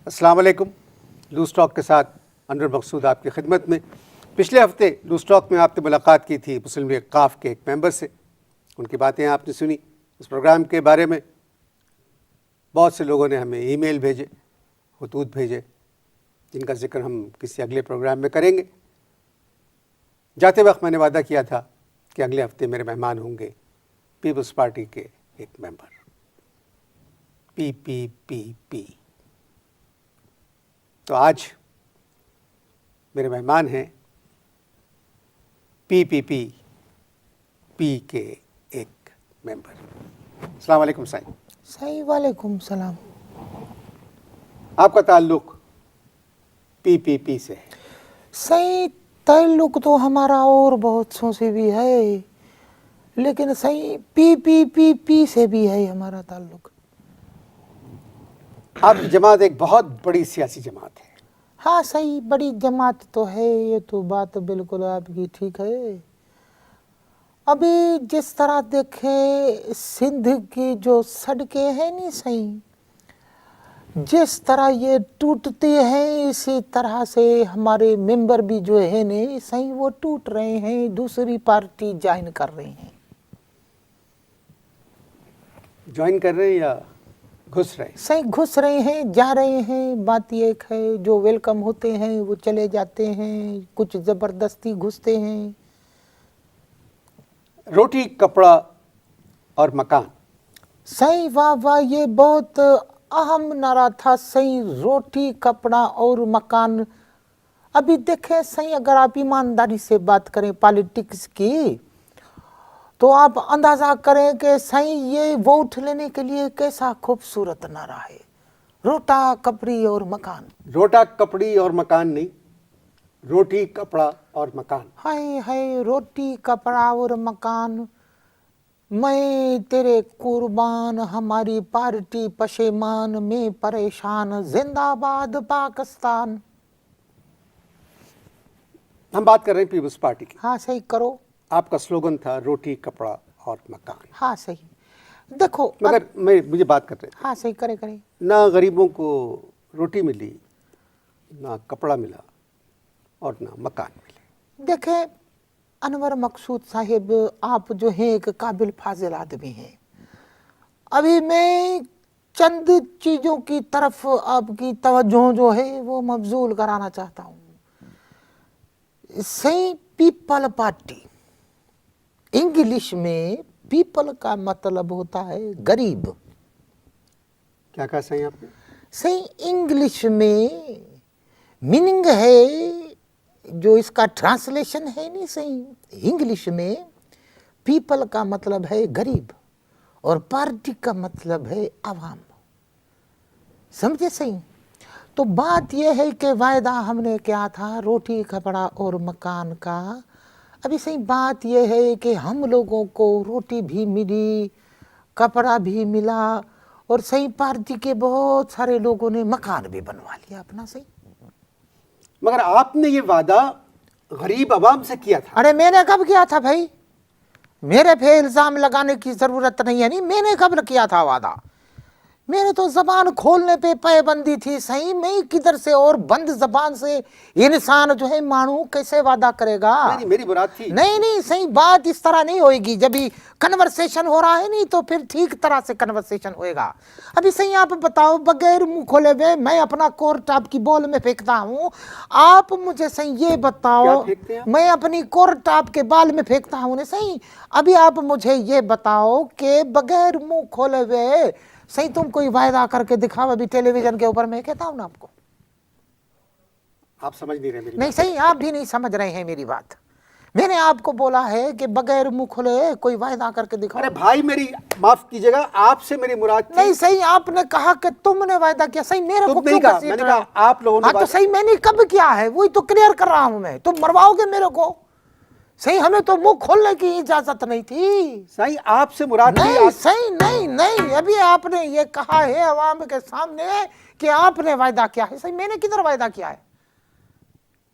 अस्सलाम वालेकुम। Loose talk के साथ अनवर मकसूद आपकी खिदमत में। पिछले हफ्ते लूज़ टॉक में आपने मुलाकात की थी मुस्लिम लीग काफ के एक मेंबर से। उनकी बातें आपने सुनी। इस प्रोग्राम के बारे में बहुत से लोगों ने हमें ईमेल भेजे, खतूत भेजे, जिनका जिक्र हम किसी अगले प्रोग्राम में करेंगे। जाते वक्त मैंने वादा किया था कि अगले हफ्ते मेरे मेहमान होंगे पीपल्स पार्टी के एक मेंबर, PPPP। तो आज मेरे मेहमान हैं PPPP के एक मेंबर। अस्सलाम वालेकुम साईं। सही वालेकुम सलाम। आपका ताल्लुक PPP से है? सही ताल्लुक तो हमारा और बहुत सौ से भी है, लेकिन सही PPPP से भी है हमारा ताल्लुक। आपकी जमात एक बहुत बड़ी सियासी जमात है। हाँ सही बड़ी जमात तो है, ये तो बात बिल्कुल आपकी ठीक है। अभी जिस तरह देखे सिंध की जो सड़कें हैं नहीं सही, जिस तरह ये टूटती हैं इसी तरह से हमारे मेंबर भी जो है ने सही वो टूट रहे हैं, दूसरी पार्टी ज्वाइन कर रहे हैं। ज्वाइन कर रहे हैं या घुस रहे हैं? सही घुस रहे हैं, जा रहे हैं। बात ये एक है, जो वेलकम होते हैं वो चले जाते हैं, कुछ जबरदस्ती घुसते हैं। रोटी, कपड़ा और मकान। सही वाह वाह, ये बहुत अहम नारा था। सही रोटी, कपड़ा और मकान। अभी देखें सही, अगर आप ईमानदारी से बात करें पॉलिटिक्स की, तो आप अंदाजा करें कि सही ये वोट लेने के लिए कैसा खूबसूरत नारा है, रोटा कपड़ी और मकान। रोटा, कपड़ी और मकान नहीं, रोटी, कपड़ा और मकान। हाय हाय, रोटी कपड़ा और मकान, मैं तेरे कुर्बान, हमारी पार्टी पशेमान, में परेशान, जिंदाबाद पाकिस्तान। हम बात कर रहे हैं पीपल्स पार्टी की। हाँ सही करो। आपका स्लोगन था रोटी, कपड़ा और मकान। हाँ सही देखो, मगर मुझे बात कर रहे थे, हाँ सही करे करे। ना गरीबों को रोटी मिली, ना कपड़ा मिला और ना मकान मिले। देखे अनवर मकसूद साहिब, आप जो हैं एक काबिल फाजिल आदमी हैं। अभी मैं चंद चीज़ों की तरफ आपकी तवज्जो जो है वो मबजूल कराना चाहता हूँ। सही पीपल पार्टी, इंग्लिश में पीपल का मतलब होता है गरीब। क्या कहा सही आपने? सही इंग्लिश में मीनिंग है, जो इसका ट्रांसलेशन है नहीं सही इंग्लिश में, पीपल का मतलब है गरीब और पार्टी का मतलब है आवाम। समझे सही? तो बात यह है कि वायदा हमने क्या था रोटी, कपड़ा और मकान का। अभी सही बात यह है कि हम लोगों को रोटी भी मिली, कपड़ा भी मिला, और सही पार्टी के बहुत सारे लोगों ने मकान भी बनवा लिया अपना। सही मगर आपने ये वादा गरीब आवाम से किया था। अरे मैंने कब किया था भाई? मेरे पे इल्जाम लगाने की जरूरत नहीं है। नहीं, मैंने कब किया था वादा? मेरे तो जबान खोलने पे पाबंदी थी। सही मैं किधर से और बंद जबान से इंसान जो है मानू कैसे वादा करेगा? नहीं, मेरी मुराद थी। नहीं नहीं, सही बात इस तरह नहीं होएगी। जब भी कन्वर्सेशन हो रहा है नहीं तो फिर ठीक तरह से कन्वर्सेशन होएगा। अभी सही आप बताओ, बगैर मुंह खोले हुए मैं अपना कोर्ट आपकी बॉल में फेंकता हूँ, आप मुझे सही ये क्या बताओ। फेंकते हैं आप? मैं अपनी कोर्ट आपके बाल में फेंकता हूँ ना सही। अभी आप मुझे ये बताओ कि बगैर मुंह खोले हुए सही तुम कोई वायदा करके दिखाओ अभी टेलीविजन के ऊपर। मैं कहता हूं ना आपको, आप समझ नहीं रहे मेरी नहीं बात। सही आप भी नहीं समझ रहे हैं मेरी बात। मैंने आपको बोला है कि बगैर मुंह खुले कोई वायदा करके दिखाओ। अरे भाई, मेरी माफ कीजिएगा, आपसे मेरी मुराद थी। नहीं सही, आपने कहा कि तुमने वायदा किया। सही मेरे को तुम क्यों नहीं कहा, घसीट मैंने रहे हो? कहा आप लोगों ने हाँ तो वादा- सही मैंने कब किया है वही तो क्लियर कर रहा हूं मैं। तुम मरवाओगे मेरे को? सही हमें तो मुंह खोलने की इजाजत नहीं थी। सही आपसे मुराद थी। नहीं सही नहीं नहीं, अभी आपने ये कहा है अवाम के सामने कि आपने वायदा किया है। सही मैंने किधर वायदा किया है?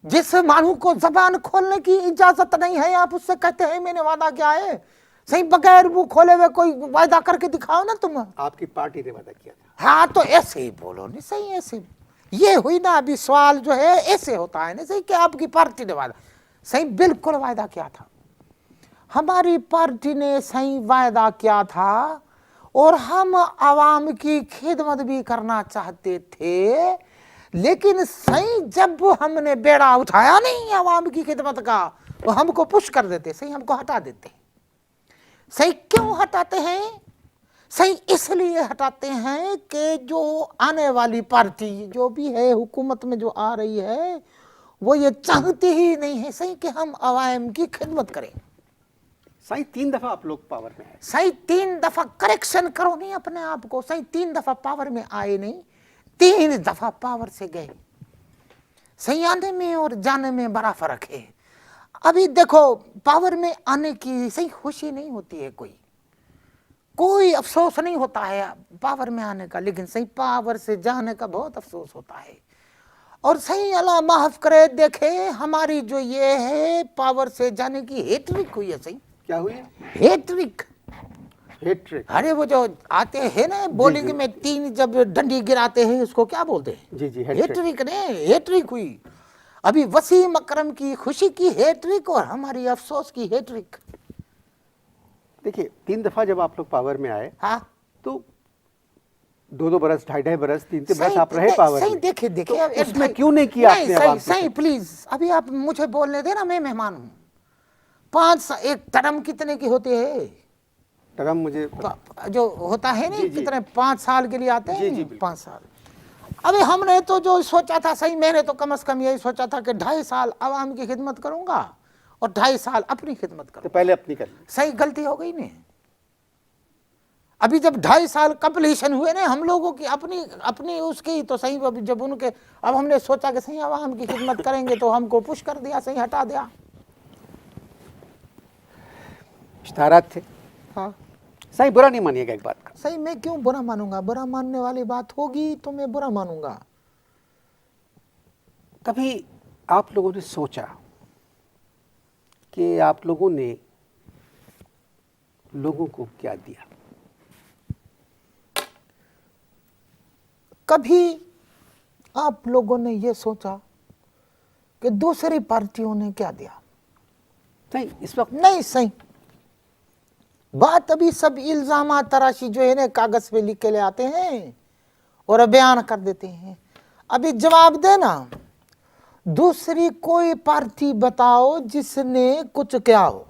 जिस मानू को जबान खोलने की इजाजत नहीं है आप उससे कहते हैं मैंने वादा किया है। सही बगैर मुंह खोले हुए कोई वायदा करके दिखाओ ना तुम। आपकी पार्टी ने वादा किया था। हाँ तो ऐसे ही बोलो नहीं सही, ऐसे ये हुई ना अभी सवाल जो है ऐसे होता है ना सही कि आपकी पार्टी ने वादा, सही बिल्कुल वायदा किया था, हमारी पार्टी ने सही वायदा किया था और हम आवाम की खिदमत भी करना चाहते थे, लेकिन सही जब हमने बेड़ा उठाया नहीं आवाम की खिदमत का, वो हमको पुश कर देते, सही हमको हटा देते। सही क्यों हटाते हैं? सही इसलिए हटाते हैं कि जो आने वाली पार्टी जो भी है हुकूमत में जो आ रही है वो ये चाहती ही नहीं है सही कि हम अवाम की खिदमत करें। सही 3 दफा आप लोग पावर में आए, सही 3 दफा करेक्शन करो नहीं अपने आप को, सही 3 दफा पावर में आए नहीं, 3 दफा पावर से गए। सही आने में और जाने में बड़ा फर्क है। अभी देखो पावर में आने की सही खुशी नहीं होती है, कोई अफसोस नहीं होता है पावर में आने का, लेकिन सही पावर से जाने का बहुत अफसोस होता है। और सही अल्लाह माफ करे, देखे हमारी जो ये है पावर से जाने की हेट्रिक हुई है। सही क्या हुई है? हेट्रिक, हेट्रिक। अरे वो जो आते हैं ना बॉलिंग में 3 जब डंडी गिराते हैं उसको क्या बोलते हैं? जी जी, हेट्रिक ने हेट्रिक हुई। अभी वसीम अकरम की खुशी की हेट्रिक और हमारी अफसोस की हेट्रिक। देखिए 3 दफा जब आप लोग पावर में आए, हाँ तो 2-2 बरस, 2.5 बरस, 3-3 बरस सही, आप रहे पावर सही में। देखे देखे तो अब एक उसमें ढाई- क्यों नहीं किया नहीं, आपने सही आवाम की सही खिदमत? प्लीज अभी आप मुझे बोलने देना, मैं मेहमान हूँ। 5 एक टर्म कितने की होती है? टर्म मुझे जो होता है नहीं जी, जी। कितने 5 साल के लिए आते जी, हैं जी, बिल्कुल। 5 साल। अभी हमने तो जो सोचा था सही, मैंने तो कम से कम यही सोचा था कि 2.5 साल आवाम की खिदमत करूंगा और 2.5 साल अपनी खिदमत तो करूंगा। पहले अपनी कर ली। सही गलती हो गई नहीं। अभी जब 2.5 साल कंप्लीशन हुए ना हम लोगों की अपनी अपनी उसकी, तो सही अभी जब उनके अब हमने सोचा कि सही आवाम की खिदमत करेंगे तो हमको पुश कर दिया, सही हटा दिया। इश्तिहारात थे। हाँ सही बुरा नहीं मानिएगा एक बात का। सही, मैं क्यों बुरा मानूंगा? बुरा मानने वाली बात होगी तो मैं बुरा मानूंगा। कभी आप लोगों ने सोचा कि आप लोगों ने लोगों को क्या दिया? कभी आप लोगों ने ये सोचा कि दूसरी पार्टियों ने क्या दिया? नहीं, इस वक्त नहीं सही बात। अभी सब इल्जाम तराशी जो है ना कागज पे लिख के ले आते हैं और बयान कर देते हैं। अभी जवाब देना, दूसरी कोई पार्टी बताओ जिसने कुछ किया हो।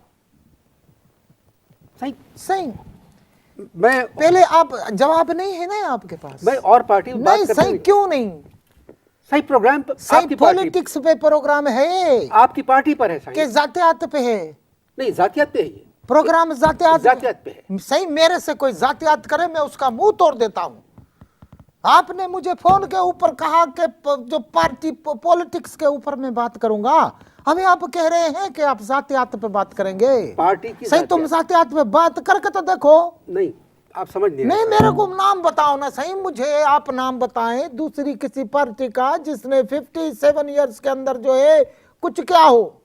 सही सही मैं पहले आप जवाब नहीं है ना आपके पास? मैं और पार्टी की बात नहीं करता सही हूं। क्यों नहीं? सही प्रोग्राम पर सही आपकी पार्टी, पॉलिटिक्स पे प्रोग्राम है आपकी पार्टी पर है। कि सही जातियात पे है? नहीं, जातियात पे है ये। प्रोग्राम जातियात पे है। सही मेरे से कोई जातियात करे मैं उसका मुंह तोड़ देता हूं। आपने मुझे फोन के ऊपर कहा कि जो पार्टी पॉलिटिक्स के ऊपर मैं बात करूंगा, अभी आप कह रहे हैं कि आप जातियात पे बात करेंगे। पार्टी की सही तुम जातियात। जातियात पे बात करके तो देखो। नहीं, आप समझ नहीं नहीं रहे। मेरे को नाम बताओ ना सही, मुझे आप नाम बताएं दूसरी किसी पार्टी का जिसने 57 इयर्स के अंदर जो है कुछ क्या हो।